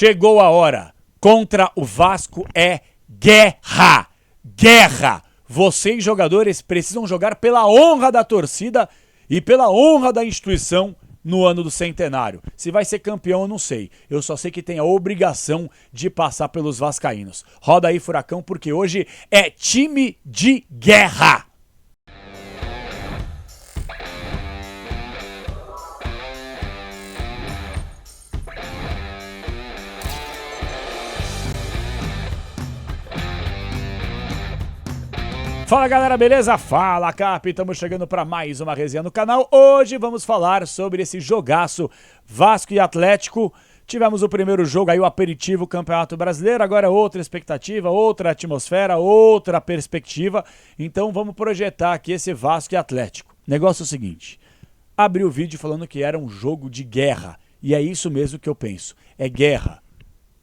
Chegou a hora. Contra o Vasco é guerra. Guerra. Vocês, jogadores, precisam jogar pela honra da torcida e pela honra da instituição no ano do centenário. Se vai ser campeão, eu não sei. Eu só sei que tem a obrigação de passar pelos vascaínos. Roda aí, Furacão, porque hoje é time de guerra. Fala galera, beleza? Fala Cap, estamos chegando para mais uma resenha no canal. Hoje vamos falar sobre esse jogaço Vasco e Atlético. Tivemos o primeiro jogo aí, o aperitivo Campeonato Brasileiro, agora outra expectativa, outra atmosfera, outra perspectiva. Então vamos projetar aqui esse Vasco e Atlético. Negócio é o seguinte, abri o vídeo falando que era um jogo de guerra, e é isso mesmo que eu penso, é guerra.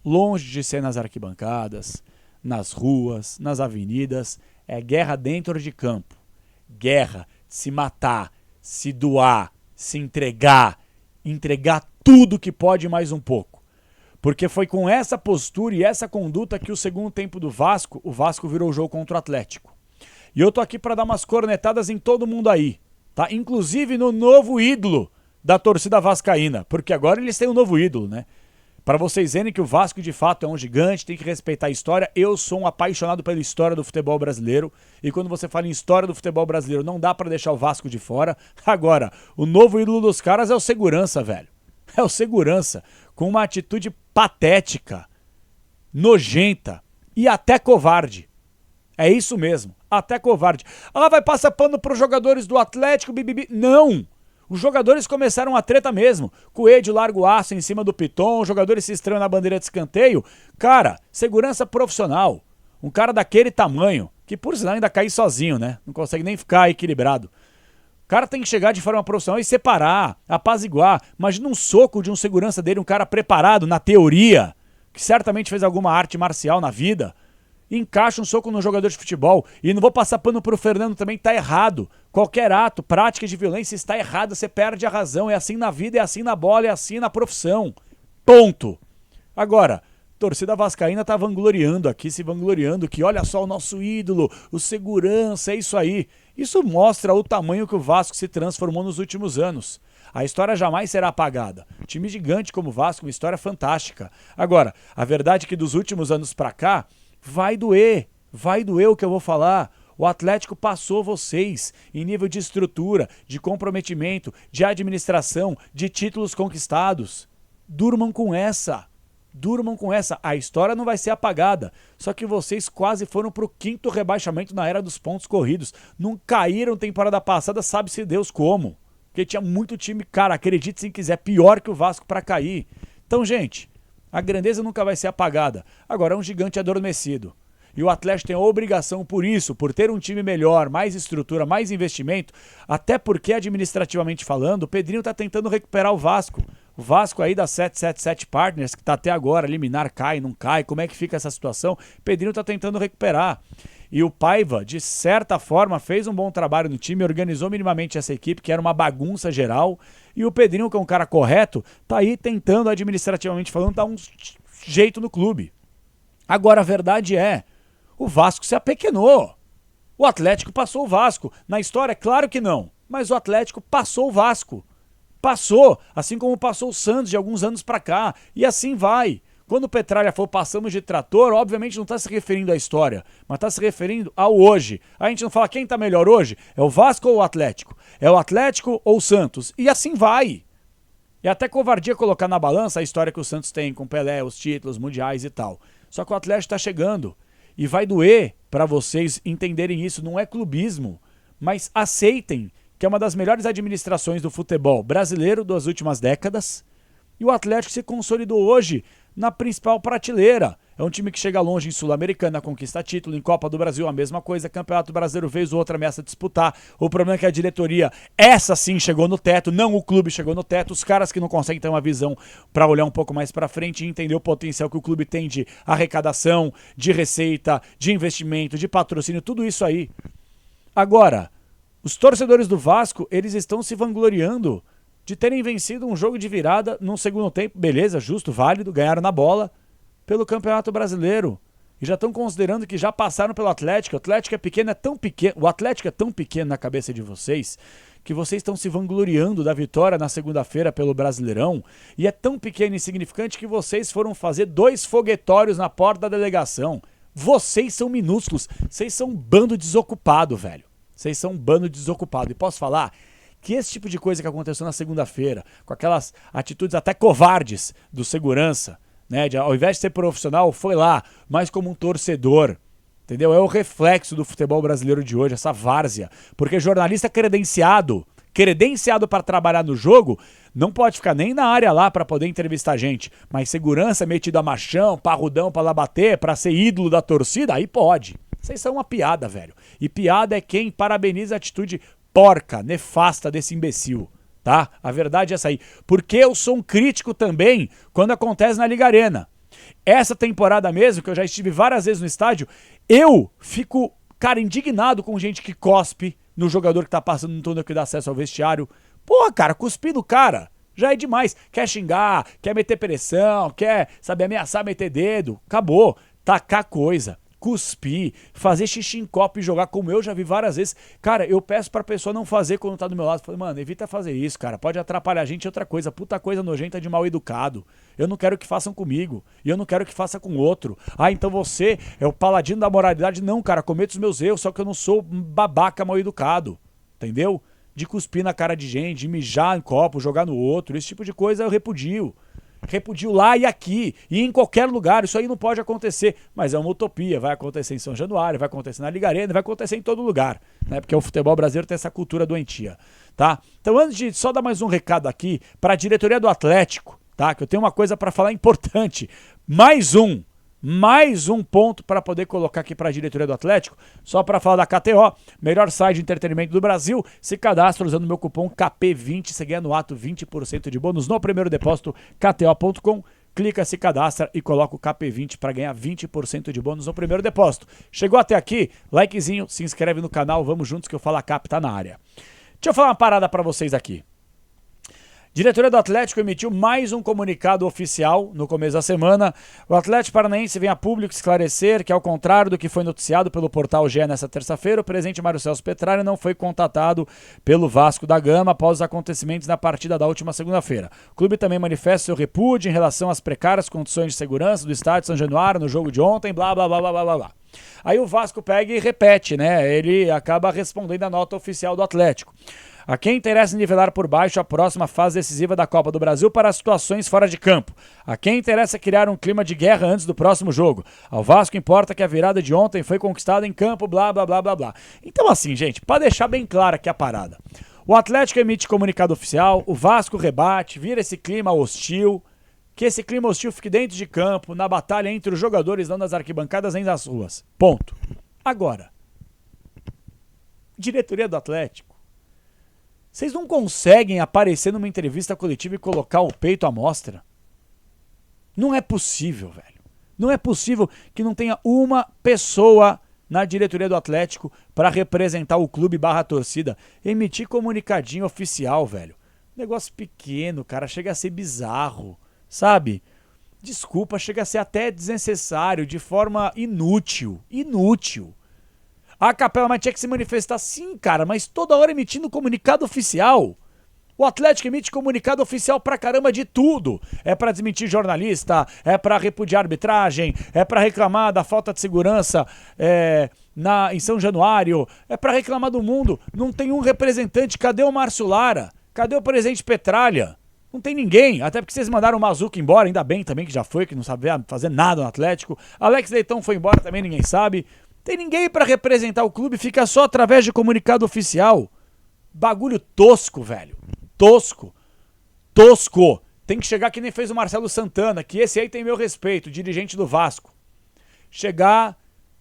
Longe de ser nas arquibancadas, nas ruas, nas avenidas, é guerra dentro de campo. Guerra, se matar, se doar, se entregar tudo que pode mais um pouco. Porque foi com essa postura e essa conduta que o segundo tempo do Vasco, o Vasco virou o jogo contra o Atlético. E eu tô aqui para dar umas cornetadas em todo mundo aí, tá? Inclusive no novo ídolo da torcida vascaína, porque agora eles têm um novo ídolo, né? Para vocês verem que o Vasco de fato é um gigante, tem que respeitar a história. Eu sou um apaixonado pela história do futebol brasileiro. E quando você fala em história do futebol brasileiro, não dá para deixar o Vasco de fora. Agora, o novo ídolo dos caras é o segurança, velho. É o segurança, com uma atitude patética, nojenta e até covarde. É isso mesmo, até covarde. Ah, vai passar pano para os jogadores do Atlético, bibibi. Não! Os jogadores começaram a treta mesmo. Coelho larga o aço em cima do Piton, os jogadores se estranham na bandeira de escanteio. Cara, segurança profissional. Um cara daquele tamanho, que por sinal ainda cai sozinho, né? Não consegue nem ficar equilibrado. O cara tem que chegar de forma profissional e separar, apaziguar. Imagina um soco de um segurança dele, um cara preparado na teoria, que certamente fez alguma arte marcial na vida. Encaixa um soco no jogador de futebol. E não vou passar pano pro Fernando também, tá errado. Qualquer ato, prática de violência está errado, você perde a razão. É assim na vida, é assim na bola, é assim na profissão. Ponto. Agora, torcida vascaína tá vangloriando aqui, se vangloriando que olha só o nosso ídolo, o segurança, é isso aí. Isso mostra o tamanho que o Vasco se transformou nos últimos anos. A história jamais será apagada. Time gigante como o Vasco, uma história fantástica. Agora, a verdade é que dos últimos anos pra cá, vai doer o que eu vou falar. O Atlético passou vocês em nível de estrutura, de comprometimento, de administração, de títulos conquistados. Durmam com essa. A história não vai ser apagada. Só que vocês quase foram pro 5º rebaixamento na era dos pontos corridos. Não caíram temporada passada, sabe-se Deus como. Porque tinha muito time, cara, acredite se quiser, pior que o Vasco para cair. Então, gente, a grandeza nunca vai ser apagada. Agora é um gigante adormecido. E o Atlético tem a obrigação por isso, por ter um time melhor, mais estrutura, mais investimento, até porque administrativamente falando, o Pedrinho está tentando recuperar o Vasco. O Vasco aí da 777 Partners, que está até agora, liminar cai, não cai, como é que fica essa situação? O Pedrinho está tentando recuperar. E o Paiva, de certa forma, fez um bom trabalho no time, organizou minimamente essa equipe, que era uma bagunça geral. E o Pedrinho, que é um cara correto, tá aí tentando, administrativamente falando, dar um jeito no clube. Agora, a verdade é, o Vasco se apequenou. O Atlético passou o Vasco. Na história, claro que não. Mas o Atlético passou o Vasco. Passou, assim como passou o Santos de alguns anos pra cá. E assim vai. Quando o Petralha for passamos de trator, obviamente não está se referindo à história, mas está se referindo ao hoje. A gente não fala quem está melhor hoje, é o Vasco ou o Atlético? É o Atlético ou o Santos? E assim vai. E até covardia colocar na balança a história que o Santos tem com Pelé, os títulos mundiais e tal. Só que o Atlético está chegando. E vai doer para vocês entenderem isso, não é clubismo, mas aceitem que é uma das melhores administrações do futebol brasileiro das últimas décadas, e o Atlético se consolidou hoje na principal prateleira. É um time que chega longe em Sul-Americana, conquista título, em Copa do Brasil a mesma coisa, Campeonato Brasileiro vez ou outra ameaça disputar. O problema é que a diretoria, essa sim chegou no teto, não o clube chegou no teto, os caras que não conseguem ter uma visão para olhar um pouco mais para frente e entender o potencial que o clube tem de arrecadação, de receita, de investimento, de patrocínio, tudo isso aí. Agora, os torcedores do Vasco, eles estão se vangloriando de terem vencido um jogo de virada num segundo tempo, beleza, justo, válido, ganharam na bola, pelo Campeonato Brasileiro. E já estão considerando que já passaram pelo Atlético. O Atlético é pequeno, o Atlético é tão pequeno na cabeça de vocês que vocês estão se vangloriando da vitória na segunda-feira pelo Brasileirão, e é tão pequeno e insignificante que vocês foram fazer 2 foguetórios na porta da delegação. Vocês são minúsculos, vocês são um bando desocupado, velho. Vocês são um bando desocupado. E posso falar que esse tipo de coisa que aconteceu na segunda-feira, com aquelas atitudes até covardes do segurança, né, ao invés de ser profissional, foi lá, mais como um torcedor, entendeu? É o reflexo do futebol brasileiro de hoje, essa várzea. Porque jornalista credenciado para trabalhar no jogo, não pode ficar nem na área lá para poder entrevistar gente. Mas segurança metido a machão, parrudão para lá bater, para ser ídolo da torcida, aí pode. Vocês são uma piada, velho. E piada é quem parabeniza a atitude porca, nefasta desse imbecil. Tá? A verdade é essa aí. Porque eu sou um crítico também quando acontece na Liga Arena. Essa temporada mesmo, que eu já estive várias vezes no estádio, eu fico, cara, indignado com gente que cospe no jogador que tá passando no túnel que dá acesso ao vestiário. Porra, cara, cuspir no cara já é demais. Quer xingar, quer meter pressão, quer, sabe, ameaçar, meter dedo. Acabou. Tacar coisa. Cuspir, fazer xixi em copo e jogar, como eu já vi várias vezes. Cara, eu peço pra pessoa não fazer quando tá do meu lado. Falei, mano, evita fazer isso, cara. Pode atrapalhar a gente. Outra coisa, puta coisa nojenta de mal educado. Eu não quero que façam comigo. E eu não quero que faça com outro. Ah, então você é o paladino da moralidade. Não, cara, cometo os meus erros, só que eu não sou um babaca mal educado. Entendeu? De cuspir na cara de gente, de mijar em copo, jogar no outro. Esse tipo de coisa eu repudio. Repudio lá e aqui, e em qualquer lugar. Isso aí não pode acontecer, mas é uma utopia. Vai acontecer em São Januário, vai acontecer na Liga Arena, vai acontecer em todo lugar, né? Porque o futebol brasileiro tem essa cultura doentia, tá? Então, antes de só dar mais um recado aqui para a diretoria do Atlético, tá? Que eu tenho uma coisa para falar importante. Mais um ponto para poder colocar aqui para a diretoria do Atlético, só para falar da KTO, melhor site de entretenimento do Brasil. Se cadastra usando o meu cupom KP20, você ganha no ato 20% de bônus no primeiro depósito, kto.com. Clica, se cadastra e coloca o KP20 para ganhar 20% de bônus no primeiro depósito. Chegou até aqui? Likezinho, se inscreve no canal, vamos juntos que o Fala Cap tá na área. Deixa eu falar uma parada para vocês aqui. Diretoria do Atlético emitiu mais um comunicado oficial no começo da semana. O Atlético Paranaense vem a público esclarecer que, ao contrário do que foi noticiado pelo portal GE nesta terça-feira, o presidente Mário Celso Petralha não foi contatado pelo Vasco da Gama após os acontecimentos na partida da última segunda-feira. O clube também manifesta seu repúdio em relação às precárias condições de segurança do estádio São Januário no jogo de ontem, blá, blá, blá, blá, blá, blá. Aí o Vasco pega e repete, né? Ele acaba respondendo a nota oficial do Atlético. A quem interessa nivelar por baixo a próxima fase decisiva da Copa do Brasil para as situações fora de campo. A quem interessa criar um clima de guerra antes do próximo jogo. Ao Vasco importa que a virada de ontem foi conquistada em campo, blá, blá, blá, blá, blá. Então assim, gente, para deixar bem clara aqui a parada. O Atlético emite comunicado oficial, o Vasco rebate, vira esse clima hostil. Que esse clima hostil fique dentro de campo, na batalha entre os jogadores, não nas arquibancadas nem nas ruas. Ponto. Agora, diretoria do Atlético, vocês não conseguem aparecer numa entrevista coletiva e colocar o peito à mostra? Não é possível, velho. Não é possível que não tenha uma pessoa na diretoria do Atlético para representar o clube barra torcida. Emitir comunicadinho oficial, velho. Negócio pequeno, cara. Chega a ser bizarro, sabe? Desculpa, chega a ser até desnecessário, de forma inútil. Inútil. A Capela mas tinha que se manifestar sim, cara, mas toda hora emitindo comunicado oficial. O Atlético emite comunicado oficial pra caramba de tudo. É pra desmentir jornalista, é pra repudiar arbitragem, é pra reclamar da falta de segurança em São Januário, é pra reclamar do mundo. Não tem um representante. Cadê o Márcio Lara? Cadê o presidente Petralha? Não tem ninguém, até porque vocês mandaram o Mazuca embora, ainda bem também que já foi, que não sabia fazer nada no Atlético. Alex Leitão foi embora, também ninguém sabe. Tem ninguém pra representar o clube, fica só através de comunicado oficial. Bagulho tosco, velho. Tosco. Tosco. Tem que chegar que nem fez o Marcelo Santana, que esse aí tem meu respeito, dirigente do Vasco. Chegar,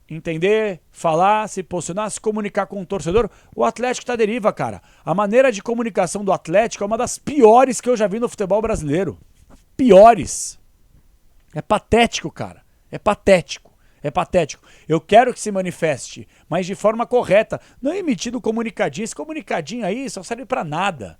entender, falar, se posicionar, se comunicar com o torcedor. O Atlético tá à deriva, cara. A maneira de comunicação do Atlético é uma das piores que eu já vi no futebol brasileiro. Piores. É patético, cara. É patético. É patético. Eu quero que se manifeste, mas de forma correta. Não emitindo comunicadinho. Esse comunicadinho aí só serve pra nada.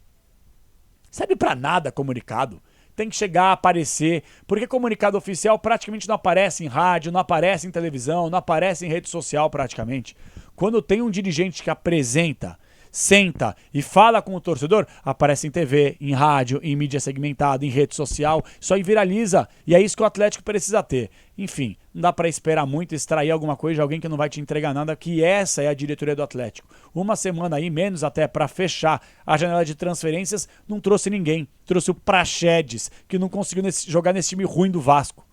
Serve pra nada comunicado. Tem que chegar, aparecer, porque comunicado oficial praticamente não aparece em rádio, não aparece em televisão, não aparece em rede social praticamente. Quando tem um dirigente que apresenta, senta e fala com o torcedor, aparece em TV, em rádio, em mídia segmentada, em rede social, isso aí viraliza e é isso que o Atlético precisa ter. Enfim, não dá pra esperar muito, extrair alguma coisa de alguém que não vai te entregar nada, que essa é a diretoria do Atlético. Uma semana aí, menos até pra fechar a janela de transferências, não trouxe ninguém. Trouxe o Praxedes, que não conseguiu jogar nesse time ruim do Vasco.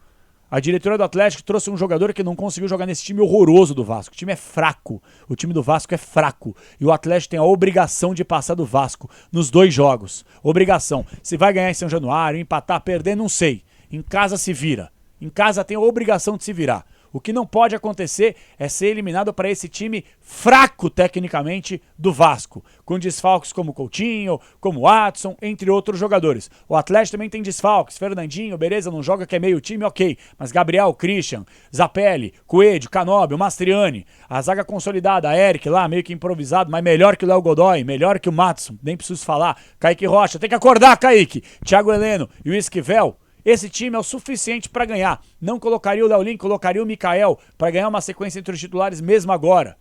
A diretoria do Atlético trouxe um jogador que não conseguiu jogar nesse time horroroso do Vasco. O time é fraco. O time do Vasco é fraco. E o Atlético tem a obrigação de passar do Vasco nos 2 jogos. Obrigação. Se vai ganhar em São Januário, empatar, perder, não sei. Em casa se vira. Em casa tem a obrigação de se virar. O que não pode acontecer é ser eliminado para esse time fraco tecnicamente do Vasco, com desfalques como Coutinho, como Watson, entre outros jogadores. O Atlético também tem desfalques, Fernandinho, beleza, não joga que é meio time, ok, mas Gabriel, Christian, Zapelli, Coelho, Canóbio, Mastriani, a zaga consolidada, Eric lá, meio que improvisado, mas melhor que o Léo Godoy, melhor que o Matos, nem preciso falar, Kaique Rocha, tem que acordar, Kaique, Thiago Heleno e o Esquivel. Esse time é o suficiente para ganhar. Não colocaria o Léo Lin, colocaria o Mikael para ganhar uma sequência entre os titulares mesmo agora.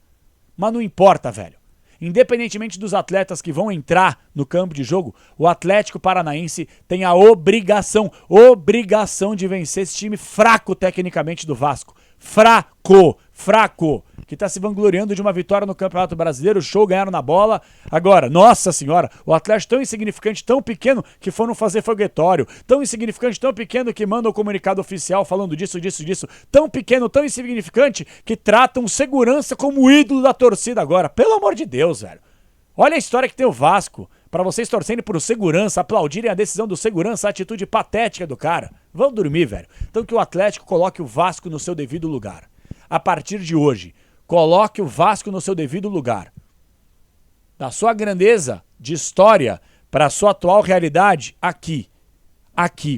Mas não importa, velho. Independentemente dos atletas que vão entrar no campo de jogo, o Atlético Paranaense tem a obrigação de vencer esse time fraco tecnicamente do Vasco. Fraco, que tá se vangloriando de uma vitória no Campeonato Brasileiro, show, ganharam na bola. Agora, nossa senhora, o Atlético tão insignificante, tão pequeno, que foram fazer foguetório, tão insignificante, tão pequeno, que mandam o comunicado oficial falando disso, tão pequeno, tão insignificante, que tratam segurança como ídolo da torcida agora. Pelo amor de Deus, velho. Olha a história que tem o Vasco, pra vocês torcerem pro segurança, aplaudirem a decisão do segurança, a atitude patética do cara. Vão dormir, velho. Então que o Atlético coloque o Vasco no seu devido lugar. A partir de hoje, coloque o Vasco no seu devido lugar. Da sua grandeza de história para a sua atual realidade, aqui.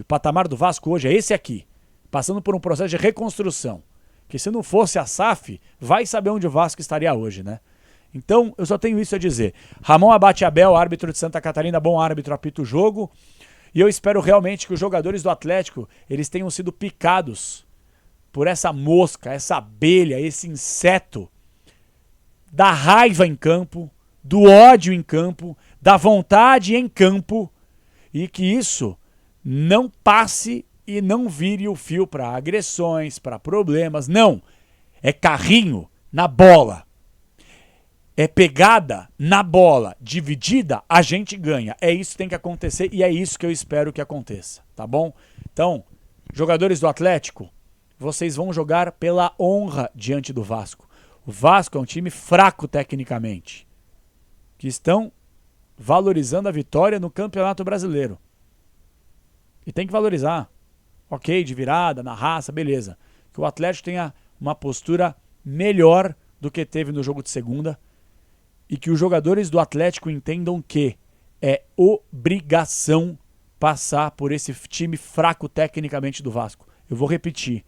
O patamar do Vasco hoje é esse aqui. Passando por um processo de reconstrução. Que se não fosse a SAF, vai saber onde o Vasco estaria hoje, né? Então, eu só tenho isso a dizer. Ramon Abate Abel, árbitro de Santa Catarina, bom árbitro, apita o jogo. E eu espero realmente que os jogadores do Atlético, eles tenham sido picados por essa mosca, essa abelha, esse inseto da raiva em campo, do ódio em campo, da vontade em campo, e que isso não passe e não vire o fio para agressões, para problemas. Não, é carrinho na bola. É pegada na bola, dividida, a gente ganha. É isso que tem que acontecer e é isso que eu espero que aconteça, tá bom? Então, jogadores do Atlético, vocês vão jogar pela honra diante do Vasco. O Vasco é um time fraco tecnicamente, que estão valorizando a vitória no Campeonato Brasileiro. E tem que valorizar. Ok, de virada, na raça, beleza. Que o Atlético tenha uma postura melhor do que teve no jogo de segunda. E que os jogadores do Atlético entendam que é obrigação passar por esse time fraco tecnicamente do Vasco. Eu vou repetir.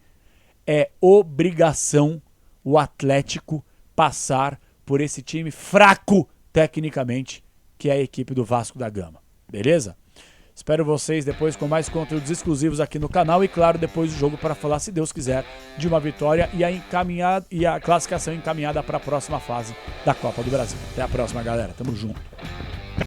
É obrigação o Atlético passar por esse time fraco tecnicamente, que é a equipe do Vasco da Gama. Beleza? Espero vocês depois com mais conteúdos exclusivos aqui no canal e, claro, depois do jogo para falar, se Deus quiser, de uma vitória e a classificação encaminhada para a próxima fase da Copa do Brasil. Até a próxima, galera. Tamo junto.